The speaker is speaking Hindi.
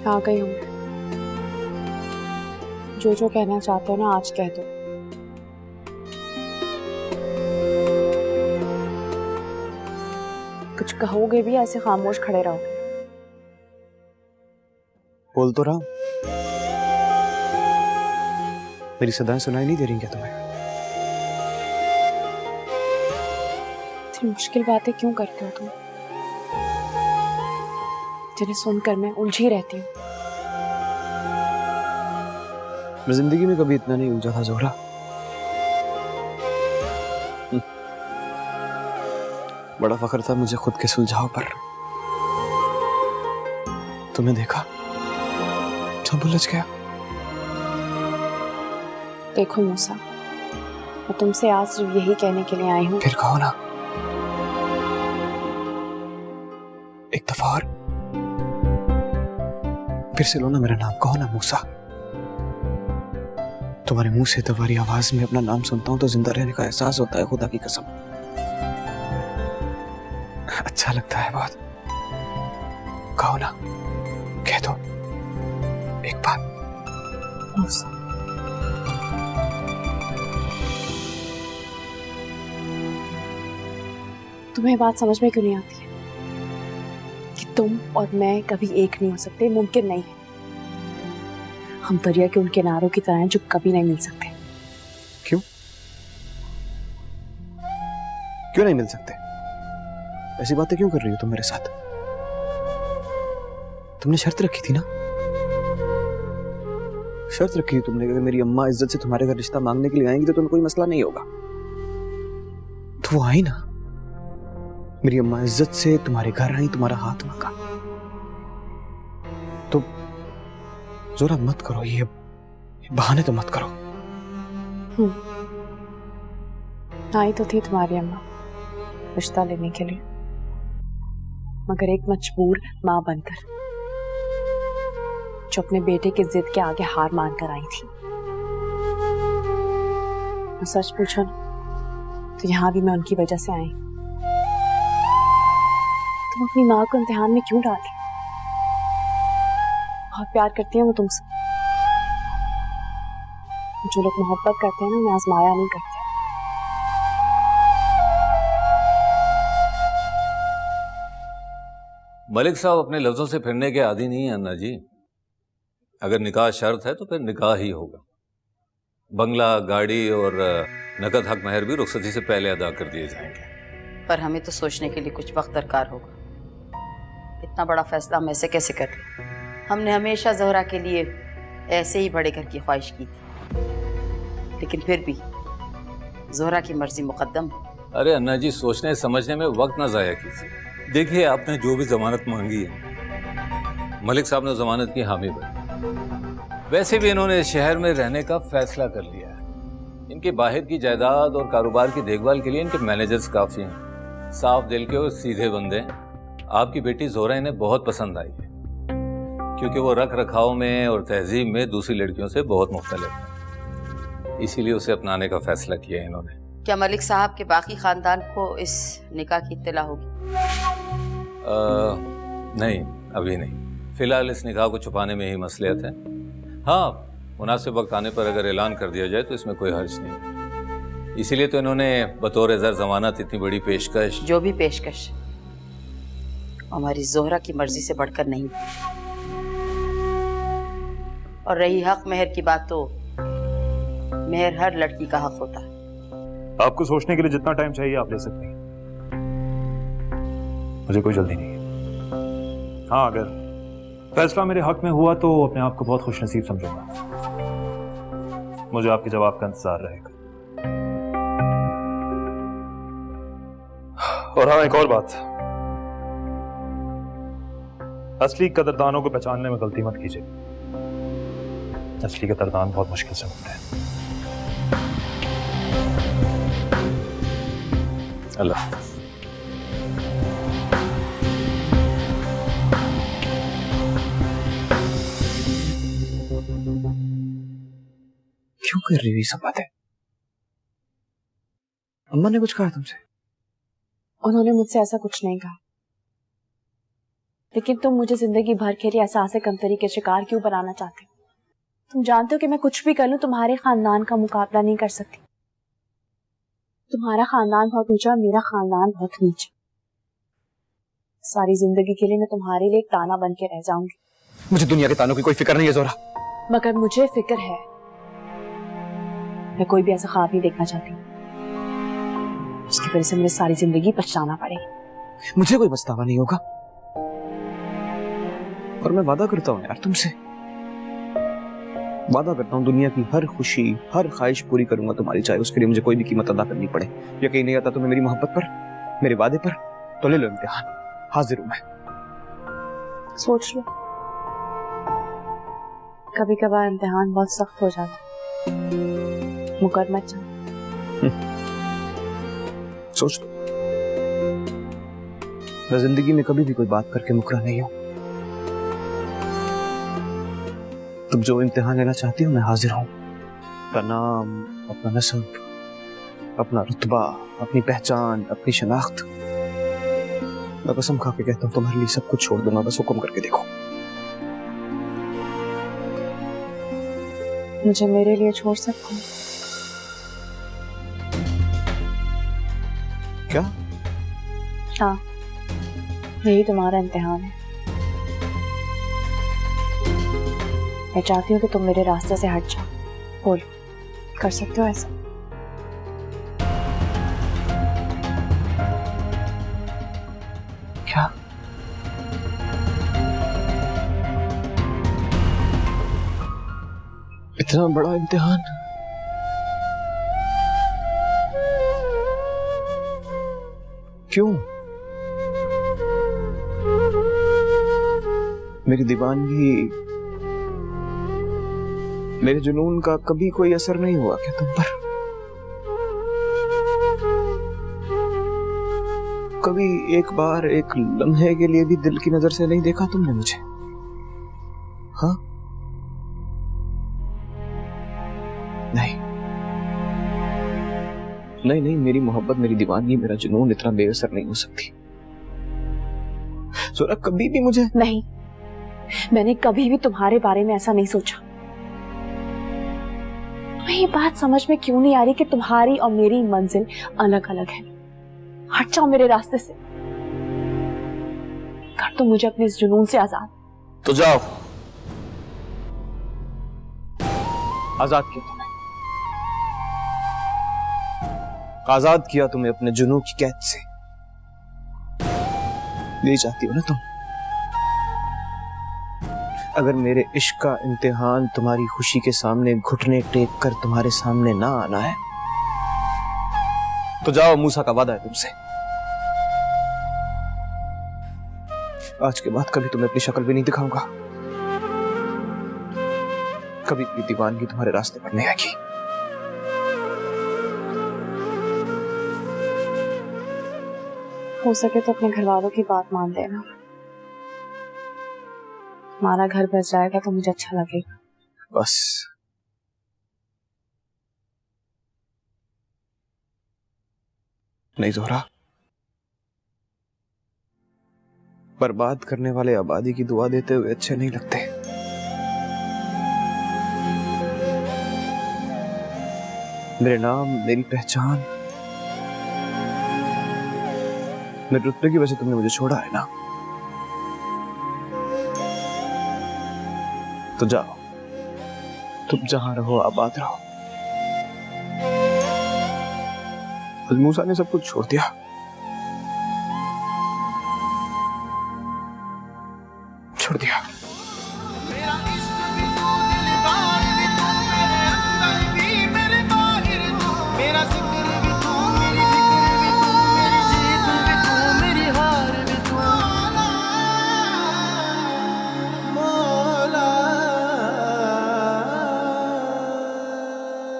आ गई हूँ। जो जो कहना चाहते हो ना आज कह दो। कुछ कहोगे भी ऐसे खामोश खड़े रहोगे? बोल तो रहा हूं। मेरी सदाएं सुनाई नहीं दे रही क्या तुम्हें? इतनी मुश्किल बातें क्यों करते हो तुम, जिन्हें सुनकर मैं उलझी रहती हूँ? मैं जिंदगी में कभी इतना नहीं उलझा था जोहरा। बड़ा फख्र था मुझे खुद के सुलझाव पर। तुम्हें देखा, सब उलझ गया। देखो मूसा, मैं तुमसे आज सिर्फ यही कहने के लिए आई हूँ। फिर कहो ना, एक दफा और फिर से लो ना मेरा नाम। कहो ना मूसा। तुम्हारे मुंह से तुम्हारी आवाज में अपना नाम सुनता हूं तो जिंदा रहने का एहसास होता है, खुदा की कसम। अच्छा लगता है बहुत। कहो ना, कह दो एक बार। मूसा, तुम्हें बात समझ में क्यों नहीं आती है कि तुम और मैं कभी एक नहीं हो सकते? मुमकिन नहीं है। हम दरिया के उन किनारों की तरह हैं जो कभी नहीं मिल सकते। क्यों क्यों नहीं मिल सकते? ऐसी बातें क्यों कर रही हो तुम मेरे साथ? तुमने शर्त रखी थी ना, शर्त रखी थी तुमने कि अगर मेरी अम्मा इज्जत से तुम्हारे घर रिश्ता मांगने के लिए आएंगी तो तुम्हें कोई मसला नहीं होगा। तो वो आई ना, मेरी अम्मा इज्जत से तुम्हारे घर आई, तुम्हारा हाथ मांगा। तो जोरा मत करो, ये बहाने तो मत करो। आई तो थी तुम्हारी अम्मा रिश्ता लेने के लिए, मगर एक मजबूर माँ बनकर, जो अपने बेटे की जिद के आगे हार मानकर आई थी। मैं सच पूछो ना तो यहाँ भी मैं उनकी वजह से आई। तुम अपनी माँ को इम्तिहान में क्यों डाल रही? बहुत प्यार करती हूँ मैं तुमसे। जो लोग मोहब्बत करते हैं ना, उन्हें आजमाया नहीं करते। मलिक साहब अपने लफ्जों से फिरने के आदी नहीं है अन्ना जी। अगर निकाह शर्त है तो फिर निकाह ही होगा। बंगला, गाड़ी और नकद हक महर भी रुखसती से पहले अदा कर दिए जाएंगे। पर हमें तो सोचने के लिए कुछ वक्त दरकार होगा। इतना बड़ा फैसला हम ऐसे कैसे कर लें? हमने हमेशा ज़ोहरा के लिए ऐसे ही बड़े घर की ख्वाहिश की थी, लेकिन फिर भी ज़ोहरा की मर्जी मुकद्दम है। अरे अन्ना जी, सोचने समझने में वक्त ना ज़ाया कीजिए। देखिए, आपने जो भी जमानत मांगी है, मलिक साहब ने जमानत की हामी भरी। वैसे भी इन्होंने शहर में रहने का फैसला कर लिया है। इनके बाहर की जायदाद और कारोबार की देखभाल के लिए इनके मैनेजर्स काफ़ी हैं। साफ दिल के और सीधे बंदे हैं। आपकी बेटी ज़ोहरा इन्हें बहुत पसंद आई है, क्योंकि वो रख रखाव में और तहजीब में दूसरी लड़कियों से बहुत मुख्तलिफ है। इसीलिए उसे अपनाने का फैसला किया है इन्होंने। क्या मलिक साहब के बाकी खानदान को इस निकाह की इत्तला होगी? नहीं, अभी नहीं। फिलहाल इस निकाह को छुपाने में ही मसलियत है। हाँ, मुनासिब वक्त आने पर अगर ऐलान कर दिया जाए तो इसमें कोई हर्ज नहीं। इसीलिए तो इन्होंने बतौर ज़र जमानत इतनी बड़ी पेशकश। जो भी पेशकश हमारी ज़ोहरा की मर्जी से बढ़कर नहीं। और रही हक मेहर की बात, तो मेहर हर लड़की का हक होता है। आपको सोचने के लिए जितना टाइम चाहिए आप ले सकते हैं, मुझे कोई जल्दी नहीं है। हाँ, अगर फैसला मेरे हक में हुआ तो अपने आप को बहुत खुशनसीब समझूंगा। मुझे आपके जवाब का इंतजार रहेगा। और हाँ, एक और बात, असली कदरदानों को पहचानने में गलती मत कीजिए। असली कदरदान बहुत मुश्किल से मिलते हैं। अल्लाह। क्यों कर रही हुई सब बातें? अम्मा ने कुछ कहा तुमसे? उन्होंने मुझसे ऐसा कुछ नहीं कहा। लेकिन तुम मुझे जिंदगी भर के लिए एहसास कमतरी के शिकार क्यों बनाना चाहते हो? तुम जानते हो कि मैं कुछ भी कर लूं तुम्हारे खानदान का मुकाबला नहीं कर सकती। तुम्हारा खानदान बहुत ऊंचा, मेरा खानदान बहुत नीचा। सारी जिंदगी के लिए मैं तुम्हारे लिए एक ताना बन के रह जाऊंगी। मुझे दुनिया के तानों की कोई फिक्र नहीं है जोहरा। मगर मुझे फिक्र है। मैं कोई भी ऐसा ख्वाब नहीं देखना चाहती जिसकी वजह से मुझे सारी जिंदगी पछताना पड़े। मुझे कोई पछतावा नहीं होगा, और मैं वादा करता हूँ यार तुमसे, वादा करता हूँ दुनिया की हर खुशी, हर ख्वाहिश पूरी करूंगा तुम्हारी, चाहे उसके लिए मुझे कोई भी कीमत अदा करनी पड़े। यकीन नहीं आता तुम्हें मेरी मोहब्बत पर, मेरे वादे पर, तो ले लो इम्तिहान, हाजिर हूं मैं। सोच लो, कभी कभार इम्तिहान बहुत सख्त हो जाता, मुकर मत जाओ। सोच लो, मैं जिंदगी में कभी भी कोई बात करके मुकरा नहीं हूं। तुम जो इम्तिहान लेना चाहती हो मैं हाजिर हूं। अपना नाम, अपना नस्ब, अपना रुतबा, अपनी पहचान, अपनी शनाख्त, मैं कसम खा के कहता हूं तुम्हारे लिए सब कुछ छोड़ दूंगा, बस हुक्म करके देखो। मुझे मेरे लिए छोड़ सकते हो? क्या? हाँ, यही तुम्हारा इम्तिहान है। मैं चाहती हूँ कि तुम मेरे रास्ते से हट जाओ। बोलो, कर सकते हो ऐसा? क्या? इतना बड़ा इम्तिहान? क्यों? मेरी दीवानगी, मेरे जुनून का कभी कोई असर नहीं हुआ क्या तुम पर? कभी एक बार, एक लम्हे के लिए भी दिल की नजर से नहीं देखा तुमने मुझे? हाँ? नहीं नहीं नहीं, मेरी मोहब्बत, मेरी दीवानगी, मेरा जुनून इतना बेअसर नहीं हो सकती। जोरा, कभी भी मुझे नहीं, मैंने कभी भी तुम्हारे बारे में ऐसा नहीं सोचा। तुम्हें ये बात समझ में क्यों नहीं आ रही कि तुम्हारी और मेरी मंजिल अलग अलग है? हट जाओ मेरे रास्ते से, कर दो मुझे अपने इस जुनून से आजाद। तो जाओ, आजाद किया तुम्हें, आजाद किया तुम्हें अपने जुनून की कैद से। ले चाहती हो ना तुम? अगर मेरे इश्क का इम्तिहान तुम्हारी खुशी के सामने घुटने टेक कर तुम्हारे सामने ना आना है, तो जाओ, मूसा का वादा है तुमसे, आज के बाद कभी तुम्हें अपनी शक्ल भी नहीं दिखाऊंगा, कभी भी दीवानगी तुम्हारे रास्ते पर नहीं आएगी। हो सके तो अपने घर वालों की बात मान देना। हमारा घर बस जाएगा तो मुझे अच्छा लगेगा। बस नहीं जोहरा, बर्बाद करने वाले आबादी की दुआ देते हुए अच्छे नहीं लगते। मेरे नाम, मेरी पहचान, मेरे रुतबे की वजह से तुमने मुझे छोड़ा है ना, तो जाओ, तुम जहां रहो आबाद रहो। मूसा ने सब कुछ छोड़ दिया, छोड़ दिया।